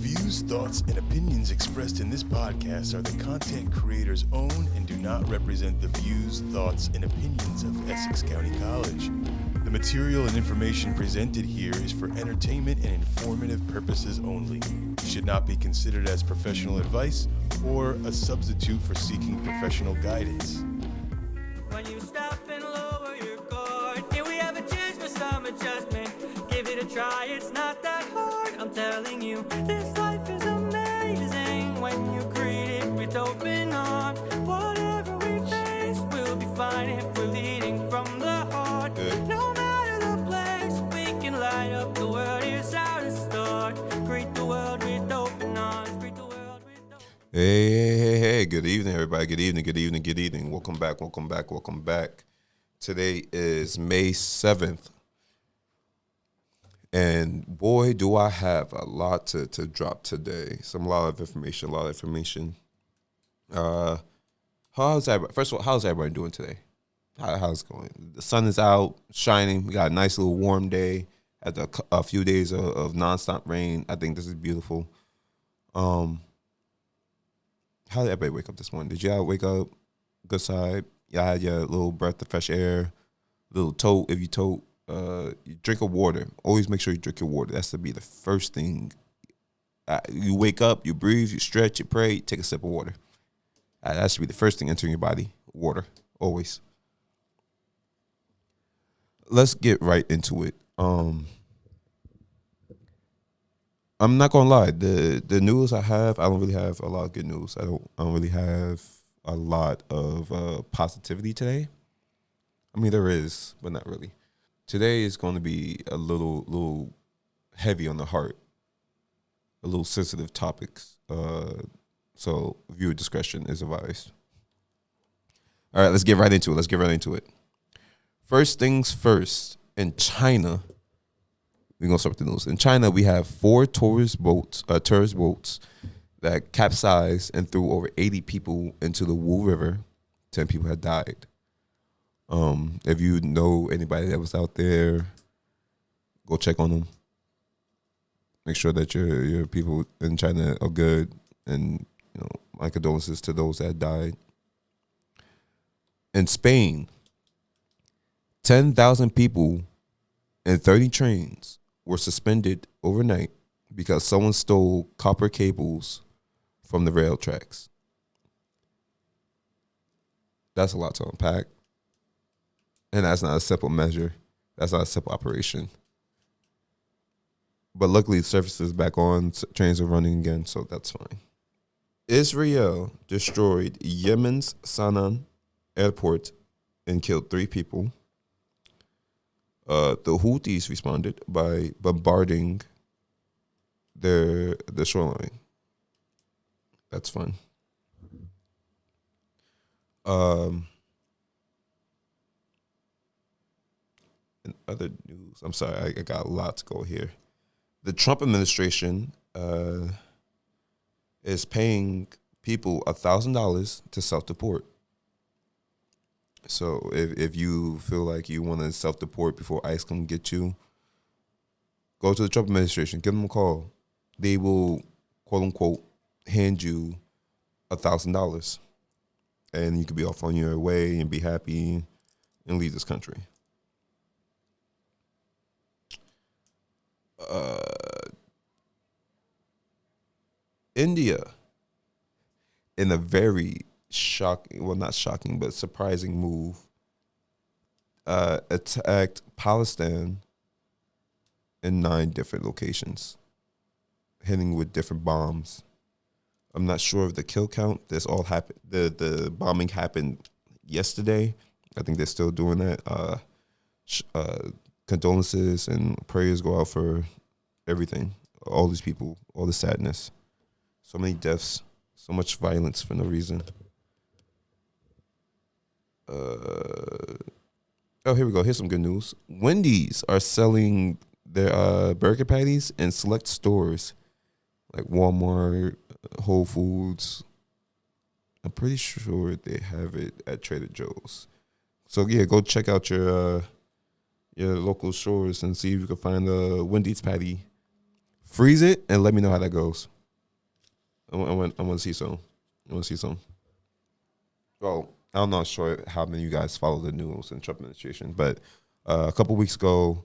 views, thoughts, and opinions expressed in this podcast are the content creator's own and do not represent the views, thoughts, and opinions of Essex County College. The material and information presented here is for entertainment and informative purposes only. It should not be considered as professional advice or a substitute for seeking professional guidance. When you stop and lower your guard, here we have a chance for some adjustment. Give it a try, it's not that hard. I'm telling you, this life is amazing when you greet it with open arms. Whatever we face, we'll be fine if we're leading from the heart. No matter the place, we can light up the world. Here's how to start. Greet the world with open arms. Greet the world with open arms. Hey, good evening, everybody. Good evening. Welcome back. Today is May 7th. And boy, do I have a lot to drop today. A lot of information. How's everybody? First of all, how's everybody doing today? How's it going? The sun is out, shining. We got a nice little warm day after a few days of nonstop rain. I think this is beautiful. How did everybody wake up this morning? Did y'all wake up good side? Y'all had your little breath of fresh air, little tote if you tote. You drink a water. Always make sure you drink your water. That's to be the first thing. You wake up, you breathe, you stretch, you pray, you take a sip of water. That should be the first thing entering your body. Water, always. Let's get right into it. I'm not gonna lie. The news I don't really have a lot of good news. I don't really have a lot of positivity today. I mean, there is, but not really. Today is going to be a little heavy on the heart, a little sensitive topics. So viewer discretion is advised. All right, let's get right into it. First things first. In China, we're gonna start with the news. In China, we have 4 tourist boats that capsized and threw over 80 people into the Wu River. 10 people had died. If you know anybody that was out there, go check on them. Make sure that your people in China are good, and my condolences to those that died. In Spain, 10,000 people and 30 trains were suspended overnight because someone stole copper cables from the rail tracks. That's a lot to unpack. And that's not a simple measure. That's not a simple operation. But luckily, the service is back on. Trains are running again, so that's fine. Israel destroyed Yemen's Sanaa airport and killed 3 people. The Houthis responded by bombarding the shoreline. That's fun. In other news, I'm sorry, I got a lot to go here. The Trump administration is paying people $1,000 to self-deport. So if you feel like you want to self-deport before ICE come get you, go to the Trump administration, give them a call. They will, quote unquote, hand you $1,000, and you could be off on your way and be happy and leave this country. India, in a very not shocking, but surprising move, attacked Palestine in 9 different locations, hitting with different bombs. I'm not sure of the kill count. This all happened. The bombing happened yesterday. I think they're still doing that. Condolences and prayers go out for everything. All these people, all the sadness. So many deaths, so much violence for no reason. Here we go. Here's some good news. Wendy's are selling their burger patties in select stores like Walmart, Whole Foods. I'm pretty sure they have it at Trader Joe's. So yeah, go check out your local stores and see if you can find a Wendy's patty. Freeze it and let me know how that goes. I want to see some. I want to see some. Well, I'm not sure how many of you guys follow the news in Trump administration, but a couple weeks ago,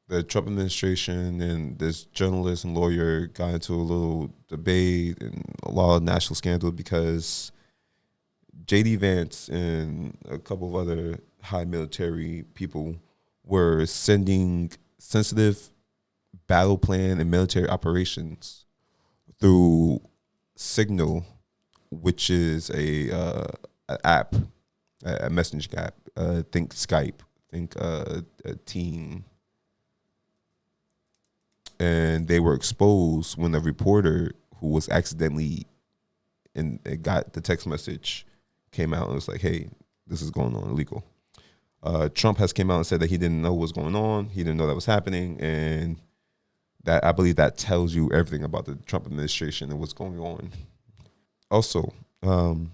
the Trump administration and this journalist and lawyer got into a little debate and a lot of national scandal because J.D. Vance and a couple of other high military people were sending sensitive battle plan and military operations through Signal, which is a app, a messaging app. Think Skype, think a Team, and they were exposed when a reporter who was accidentally and it got the text message came out and was like, "Hey, this is going on illegal." Trump has came out and said that he didn't know what was going on. He didn't know that was happening, and that I believe that tells you everything about the Trump administration and what's going on. Also, on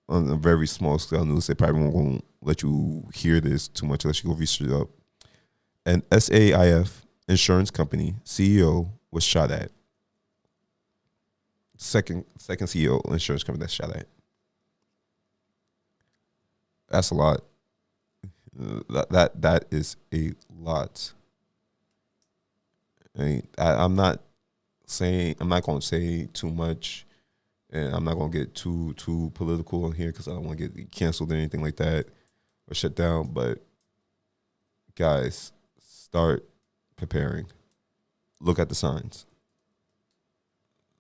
a very small scale news, they probably won't let you hear this too much unless you go research it up. An SAIF insurance company CEO was shot at. Second CEO insurance company that's shot at. That's a lot. That is a lot. I'm not going to say too much, and I'm not going to get too political in here because I don't want to get canceled or anything like that or shut down. But guys, start preparing. Look at the signs.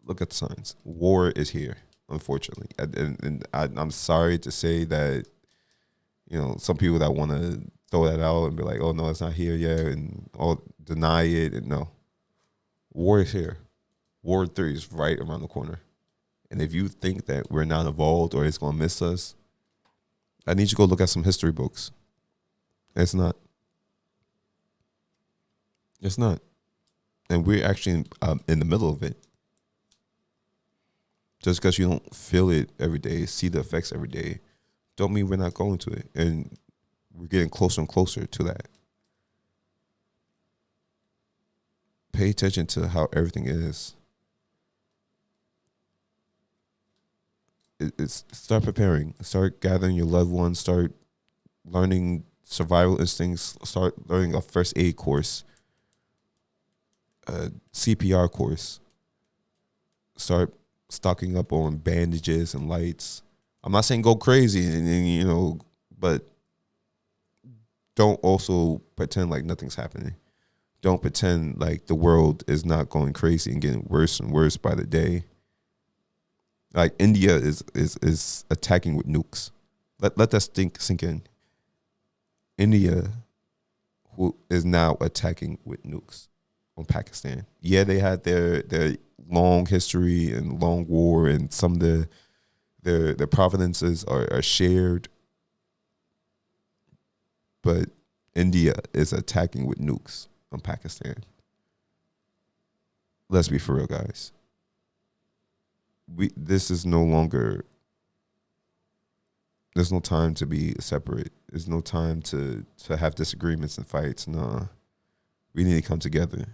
Look at the signs. War is here, unfortunately, and I'm sorry to say that. Some people that want to throw that out and be like, "Oh no, it's not here yet," and all deny it. And no, war is here. War 3 is right around the corner. And if you think that we're not involved or it's going to miss us, I need you to go look at some history books. It's not. It's not. And we're actually in the middle of it. Just because you don't feel it every day, see the effects every day, don't mean we're not going to it. And we're getting closer and closer to that. Pay attention to how everything is. It's start preparing. Start gathering your loved ones. Start learning survival instincts. Start learning a first aid course. A CPR course. Start stocking up on bandages and lights. I'm not saying go crazy, but don't also pretend like nothing's happening. Don't pretend like the world is not going crazy and getting worse and worse by the day. Like India is attacking with nukes. Let that sink in. India, who is now attacking with nukes on Pakistan. Yeah, they had their long history and long war, and some of their provenances are shared. But India is attacking with nukes on Pakistan. Let's be for real, guys. This is no longer. There's no time to be separate. There's no time to have disagreements and fights. Nah, we need to come together.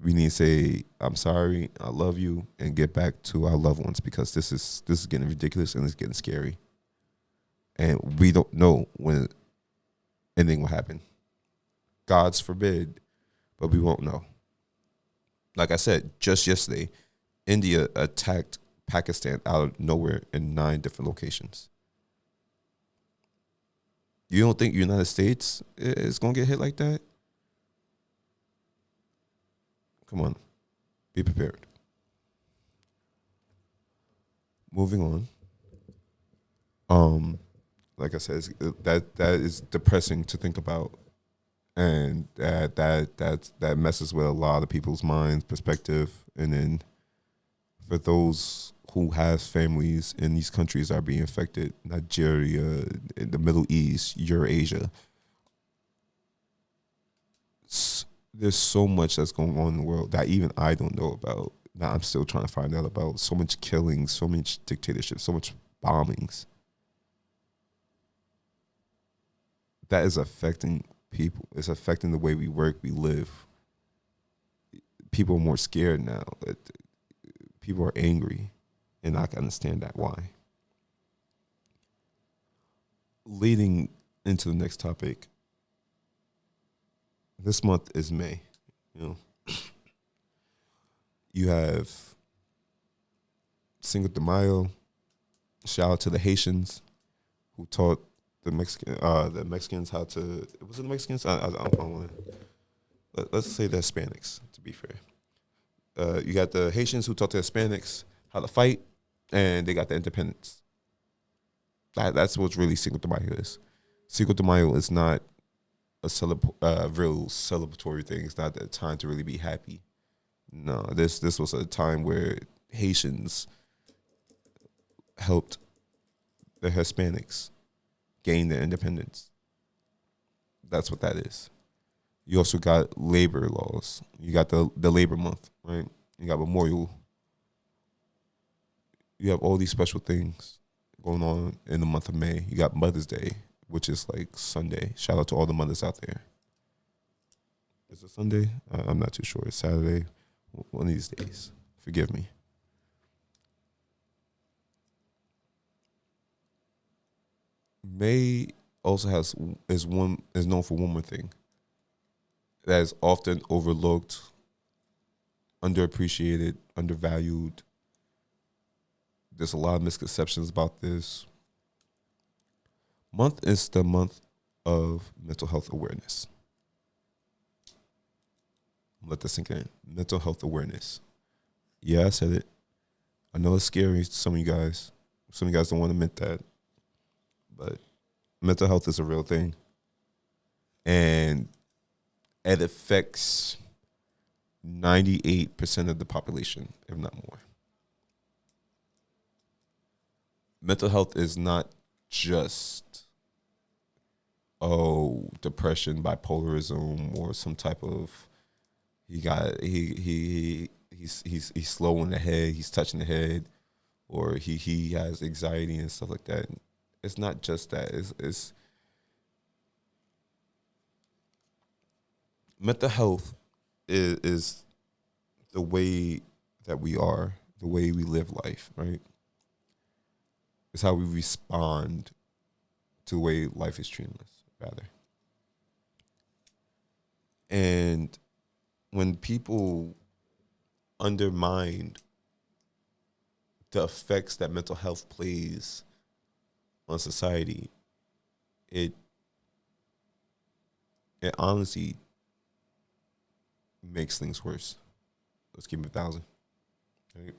We need to say, "I'm sorry, I love you," and get back to our loved ones, because this is getting ridiculous and it's getting scary. And we don't know when anything will happen. God's forbid, but we won't know. Like I said, just yesterday, India attacked Pakistan out of nowhere in 9 different locations. You don't think the United States is going to get hit like that? Come on. Be prepared. Moving on. Like I said, that is depressing to think about. And that messes with a lot of people's minds, perspective. And then for those who have families in these countries that are being affected, Nigeria, in the Middle East, Eurasia, there's so much that's going on in the world that even I don't know about, that I'm still trying to find out about. So much killing, so much dictatorship, so much bombings. That is affecting people. It's affecting the way we work, we live. People are more scared now. people are angry, and I can understand that why. Leading into the next topic, this month is May. You know, you have Cinco de Mayo. Shout out to the Haitians who taught the Mexicans how to. Was it the Mexicans? I don't want to. Let's say the Hispanics, to be fair. You got the Haitians who taught the Hispanics how to fight, and they got the independence. That's what's really Cinco de Mayo is. Cinco de Mayo is not a real celebratory thing. It's not a time to really be happy. No, this was a time where Haitians helped the Hispanics gain their independence. That's what that is. You also got labor laws. You got the labor month, right? You got Memorial. You have all these special things going on in the month of May. You got Mother's Day, which is like Sunday. Shout out to all the mothers out there. Is it Sunday? I'm not too sure. It's Saturday. One of these days. Forgive me. May also is known for one more thing that is often overlooked, underappreciated, undervalued. There's a lot of misconceptions about this. Month is the month of mental health awareness. Let that sink in. Mental health awareness. Yeah, I said it. I know it's scary to some of you guys. Some of you guys don't want to admit that. But mental health is a real thing. And it affects 98% of the population, if not more. Mental health is not just depression, bipolarism, or some type of he's slow in the head, he's touching the head, or he has anxiety and stuff like that. It's not just that. It's mental health is the way that we are, the way we live life, right? It's how we respond to the way life is treating us, rather. And when people undermine the effects that mental health plays on society, it honestly makes things worse. Let's keep it 1,000. Right?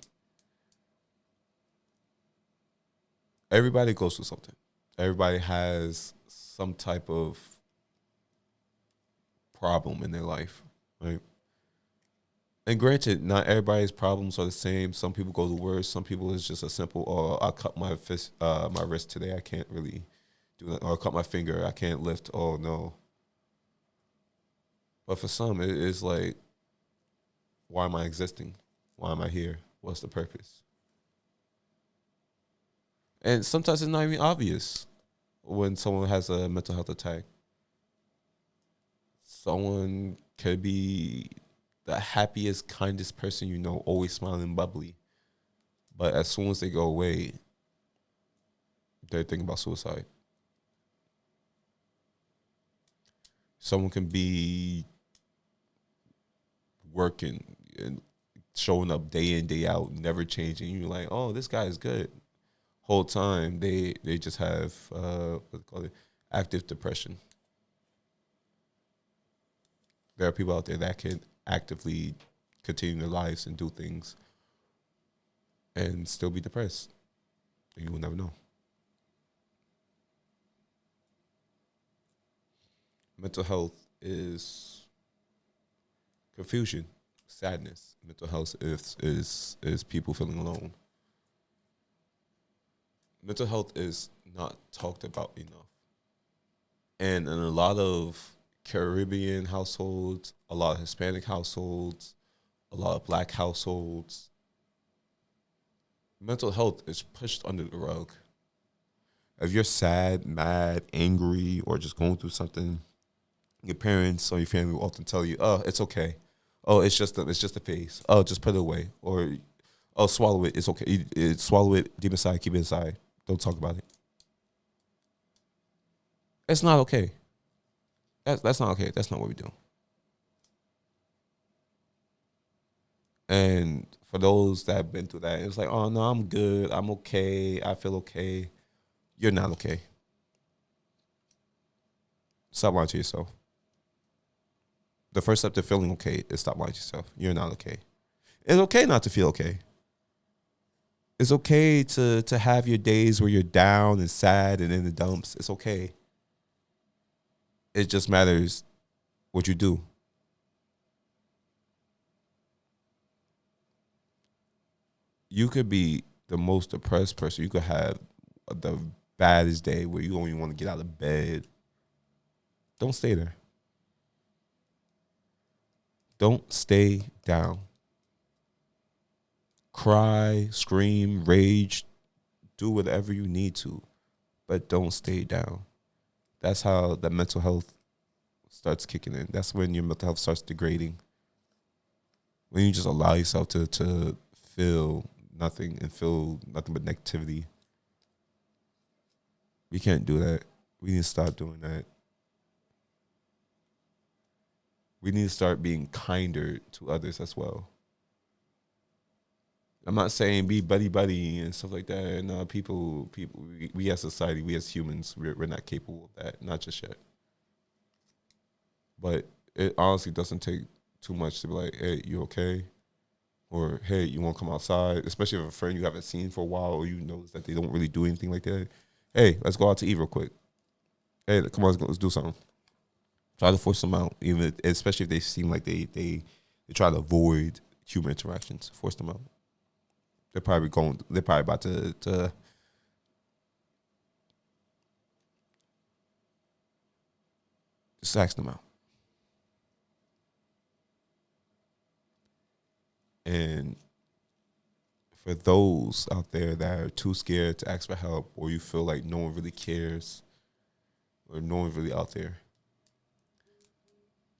Everybody goes through something. Everybody has some type of problem in their life, right? And granted, not everybody's problems are the same. Some people go the worst. Some people it's just a simple, I cut my wrist today. I can't really do that. Or I cut my finger. I can't lift. Oh, no. But for some, it is like, why am I existing? Why am I here? What's the purpose? And sometimes it's not even obvious when someone has a mental health attack. Someone could be the happiest, kindest person you know, always smiling, bubbly. But as soon as they go away, they're thinking about suicide. Someone can be working and showing up day in, day out, never changing. You're like, oh, this guy is good. Whole time they just have active depression. There are people out there that can actively continue their lives and do things and still be depressed. And you will never know. Mental health is confusion, sadness. Mental health is people feeling alone. Mental health is not talked about enough. And in a lot of Caribbean households, a lot of Hispanic households, a lot of Black households, mental health is pushed under the rug. If you're sad, mad, angry, or just going through something, your parents or your family will often tell you, oh, it's okay. Oh, it's just a phase. Oh, just put it away. Or, Oh, swallow it. It's okay. Swallow it. Deep inside. Keep it inside. Don't talk about it. It's not okay. That's not okay. That's not what we do. And for those that have been through that, it's like, oh no, I'm good. I'm okay. I feel okay. You're not okay. Stop lying to yourself. The first step to feeling okay is stop lying to yourself. You're not okay. It's okay not to feel okay. It's okay to have your days where you're down and sad and in the dumps. It's okay. It just matters what you do. You could be the most depressed person. You could have the baddest day where you don't even want to get out of bed. Don't stay there. Don't stay down. Cry, scream, rage, do whatever you need to, but don't stay down. That's how the mental health starts kicking in. That's when your mental health starts degrading. When you just allow yourself to feel nothing and feel nothing but negativity. We can't do that. We need to stop doing that. We need to start being kinder to others as well. I'm not saying be buddy and stuff like that. No, people, we as society, we as humans, we're not capable of that. Not just yet. But it honestly doesn't take too much to be like, hey, you okay? Or, hey, you want to come outside? Especially if a friend you haven't seen for a while or you notice that they don't really do anything like that. Hey, let's go out to eat real quick. Hey, come on, let's do something. Try to force them out, even especially if they seem like they try to avoid human interactions. Force them out. They're probably about to just ask them out. And for those out there that are too scared to ask for help, or you feel like no one really cares, or no one's really out there,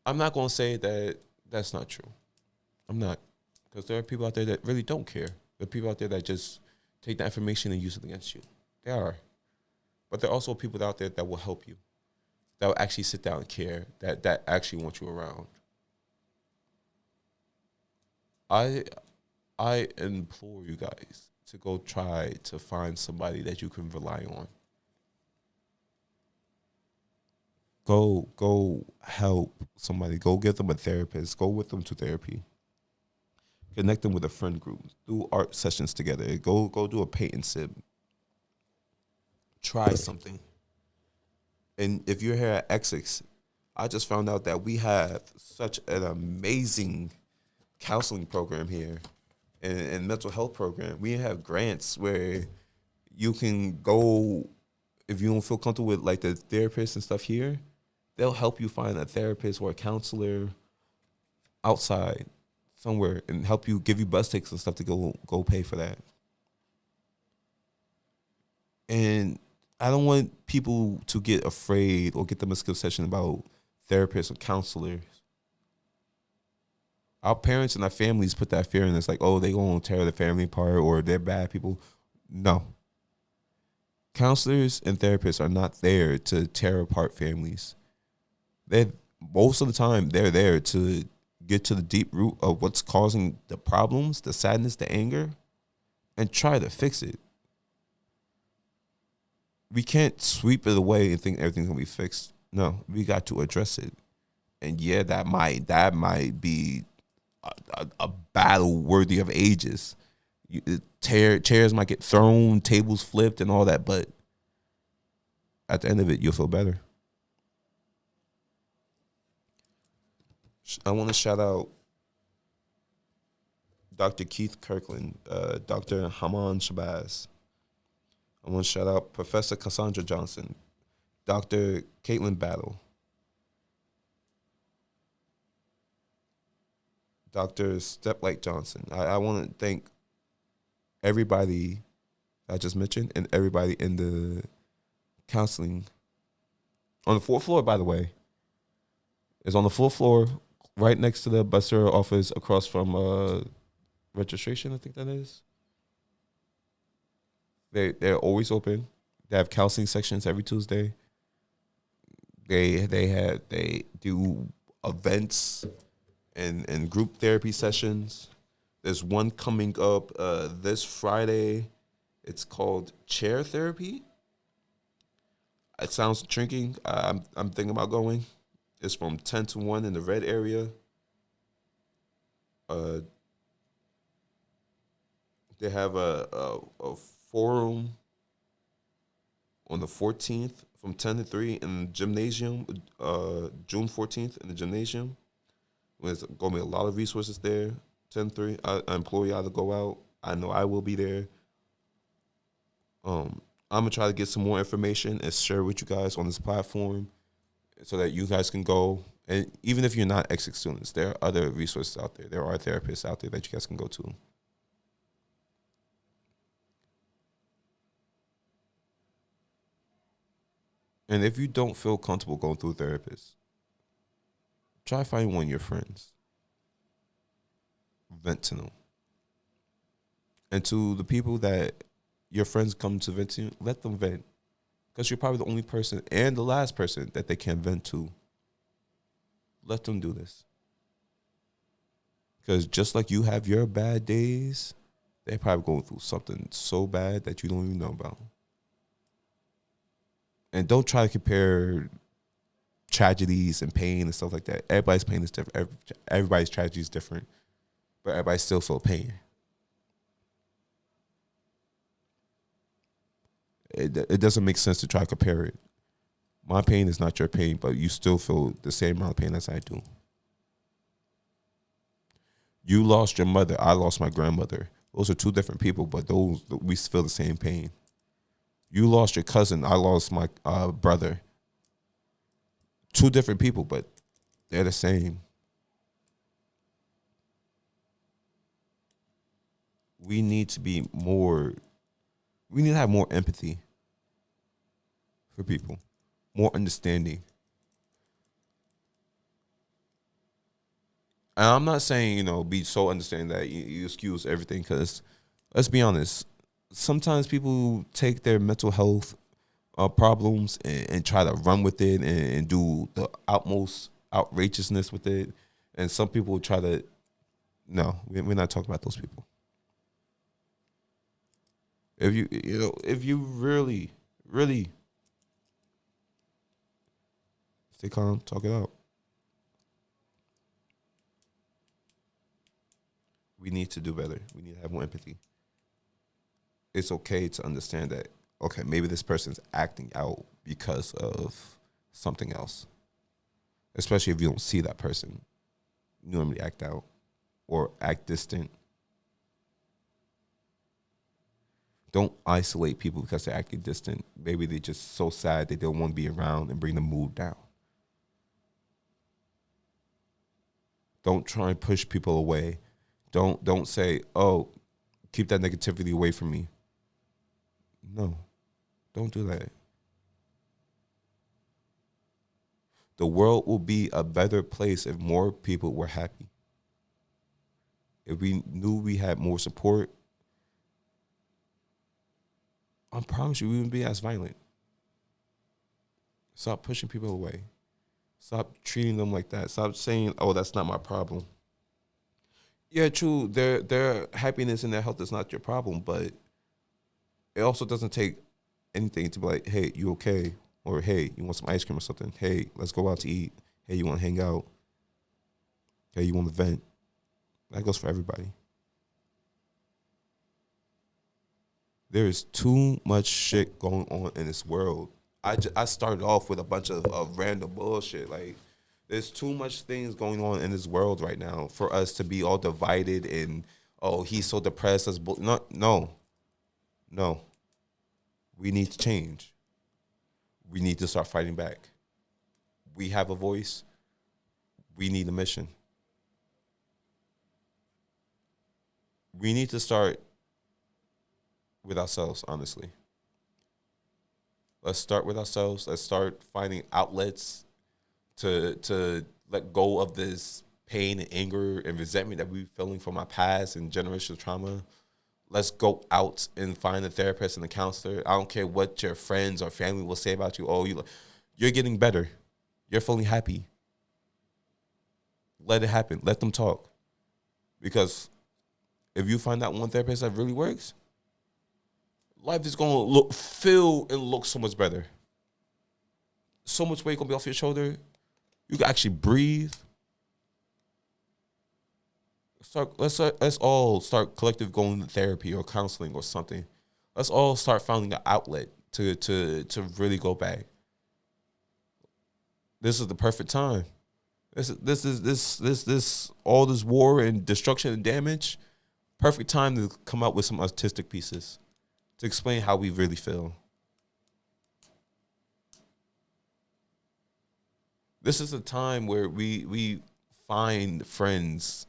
I'm not going to say that that's not true. I'm not. Because there are people out there that really don't care. There are people out there that just take that information and use it against you. There are. But there are also people out there that will help you, that will actually sit down and care, that actually want you around. I implore you guys to go try to find somebody that you can rely on. Go help somebody. Go get them a therapist. Go with them to therapy. Connect them with a friend group. Do art sessions together. Go do a paint and sip. Try something. And if you're here at Essex, I just found out that we have such an amazing counseling program here and mental health program. We have grants where you can go, if you don't feel comfortable with like the therapists and stuff here, they'll help you find a therapist or a counselor outside somewhere and help you, give you bus tickets and stuff to go pay for that. And I don't want people to get afraid or get the misconception about therapists or counselors. Our parents and our families put that fear in us, like, oh, they gonna tear the family apart or they're bad people. No. Counselors and therapists are not there to tear apart families. Most of the time, they're there to get to the deep root of what's causing the problems, the sadness, the anger, and try to fix it. We can't sweep it away and think everything's gonna be fixed. No, we got to address it. And yeah, that might be a battle worthy of ages. Chairs might get thrown, tables flipped, and all that, but at the end of it, you'll feel better. I want to shout out Dr. Keith Kirkland, Dr. Haman Shabazz. I want to shout out Professor Cassandra Johnson, Dr. Caitlin Battle, Dr. Steplight Johnson. I want to thank everybody I just mentioned and everybody in the counseling. On the fourth floor, by the way. It's on the fourth floor, right next to the busser office, across from registration, I think that is. They're always open. They have counseling sections every Tuesday. They do events and group therapy sessions. There's one coming up this Friday. It's called chair therapy. It sounds intriguing. I'm thinking about going. It's from 10 to 1 in the red area. They have a forum on the 14th from 10 to 3 in the gymnasium, June 14th in the gymnasium. There's going to be a lot of resources there. 10 to 3. I implore y'all to go out. I know I will be there. I'm going to try to get some more information and share with you guys on this platform so that you guys can go. And even if you're not Essex students, there are other resources out there. There are therapists out there that you guys can go to. And if you don't feel comfortable going through a therapist, try finding one of your friends. Vent to them. And to the people that your friends come to vent to, let them vent. Because you're probably the only person and the last person that they can vent to. Let them do this. Because just like you have your bad days, they're probably going through something so bad that you don't even know about. And don't try to compare tragedies and pain and stuff like that. Everybody's pain is different. Everybody's tragedy is different. But everybody still feel pain. It doesn't make sense to try to compare it. My pain is not your pain, but you still feel the same amount of pain as I do. You lost your mother. I lost my grandmother. Those are two different people, but we feel the same pain. You lost your cousin. I lost my brother. Two different people, but they're the same. We need to have more empathy for people, more understanding. And I'm not saying, be so understanding that you excuse everything, because let's be honest, sometimes people take their mental health problems and try to run with it and do the utmost outrageousness with it. And some people try to, no, we're not talking about those people. If you really stay calm, talk it out. We need to do better. We need to have more empathy. It's okay to understand that, okay, maybe this person's acting out because of something else. Especially if you don't see that person. You normally act out or act distant. Don't isolate people because they're acting distant. Maybe they're just so sad they don't want to be around and bring the mood down. Don't try and push people away. Don't say, oh, keep that negativity away from me. No, don't do that. The world will be a better place if more people were happy. If we knew we had more support, I promise you we wouldn't be as violent. Stop pushing people away. Stop treating them like that. Stop saying, oh, that's not my problem. Yeah, true, their happiness and their health is not your problem, but it also doesn't take anything to be like, hey, you okay? Or, hey, you want some ice cream or something? Hey, let's go out to eat. Hey, you want to hang out? Hey, you want to vent? That goes for everybody. There is too much shit going on in this world. I started off with a bunch of random bullshit. Like, there's too much things going on in this world right now for us to be all divided and, oh, he's so depressed. No. We need to change. We need to start fighting back. We have a voice. We need a mission. We need to start with ourselves, honestly. Let's start with ourselves. Let's start finding outlets to let go of this pain and anger and resentment that we're feeling from our past and generational trauma. Let's go out and find a therapist and a counselor. I don't care what your friends or family will say about you. Oh, you're getting better. You're feeling happy. Let it happen. Let them talk. Because if you find that one therapist that really works, life is going to feel and look so much better. So much weight going to be off your shoulder. You can actually breathe. Let's all start collective going to therapy or counseling or something. Let's all start finding an outlet to really go back. This is the perfect time. This all this war and destruction and damage. Perfect time to come out with some artistic pieces to explain how we really feel. This is a time where we find friends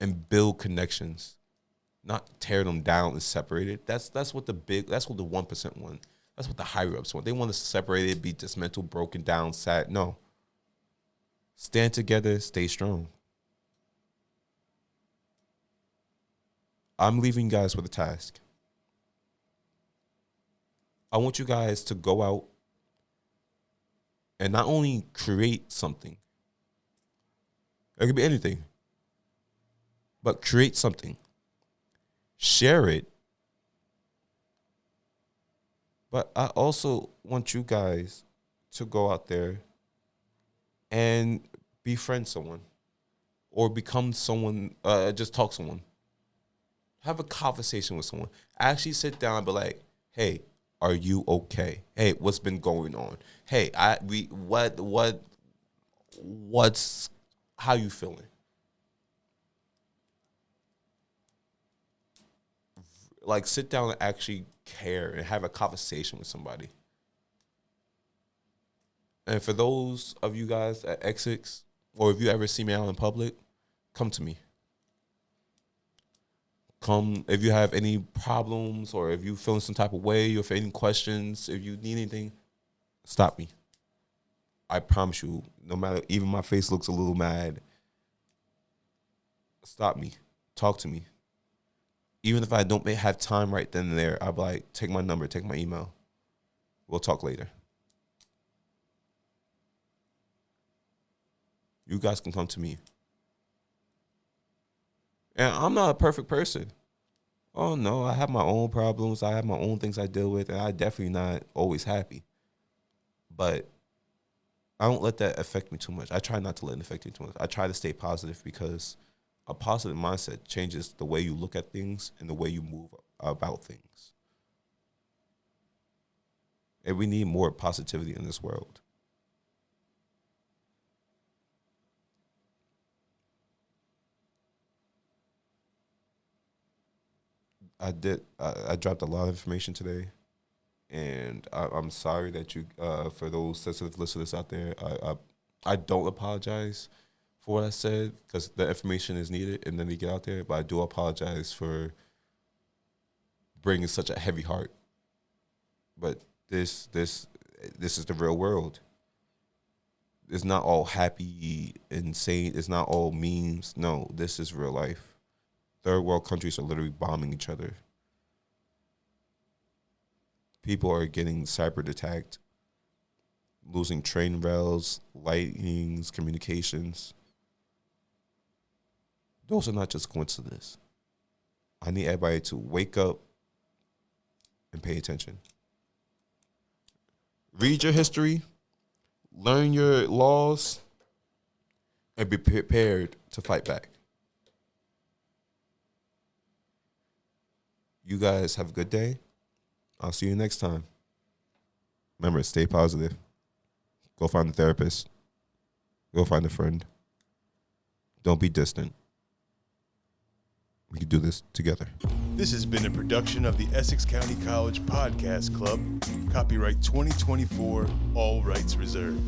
and build connections, not tear them down and separate it. That's what the 1% want. That's what the higher ups want. They want to separate it, be dismantled, broken down, sad. No. Stand together, stay strong. I'm leaving you guys with a task. I want you guys to go out and not only create something. It could be anything. But create something. Share it. But I also want you guys to go out there and befriend someone. Or become someone, just talk to someone. Have a conversation with someone. Actually sit down and be like, hey, are you okay? Hey, what's been going on? Hey, how you feeling? Like, sit down and actually care and have a conversation with somebody. And for those of you guys at Essex, or if you ever see me out in public, come to me. Come if you have any problems or if you feeling some type of way or if any questions, if you need anything, stop me. I promise you, no matter, even my face looks a little mad, stop me. Talk to me. Even if I don't have time right then and there, I'll be like, take my number, take my email. We'll talk later. You guys can come to me. And I'm not a perfect person. Oh, no, I have my own problems. I have my own things I deal with, and I'm definitely not always happy. But I don't let that affect me too much. I try not to let it affect me too much. I try to stay positive because a positive mindset changes the way you look at things and the way you move about things. And we need more positivity in this world. I dropped a lot of information today, and I'm sorry that you, for those sensitive listeners out there, I don't apologize for what I said because the information is needed and then they get out there, but I do apologize for bringing such a heavy heart. But this is the real world. It's not all happy, insane. It's not all memes. No, this is real life. Third world countries are literally bombing each other. People are getting cyber attacked, losing train rails, lightnings, communications. Those are not just coincidences. I need everybody to wake up and pay attention. Read your history, learn your laws, and be prepared to fight back. You guys have a good day. I'll see you next time. Remember, stay positive. Go find a therapist. Go find a friend. Don't be distant. We can do this together. This has been a production of the Essex County College Podcast Club. Copyright 2024, all rights reserved.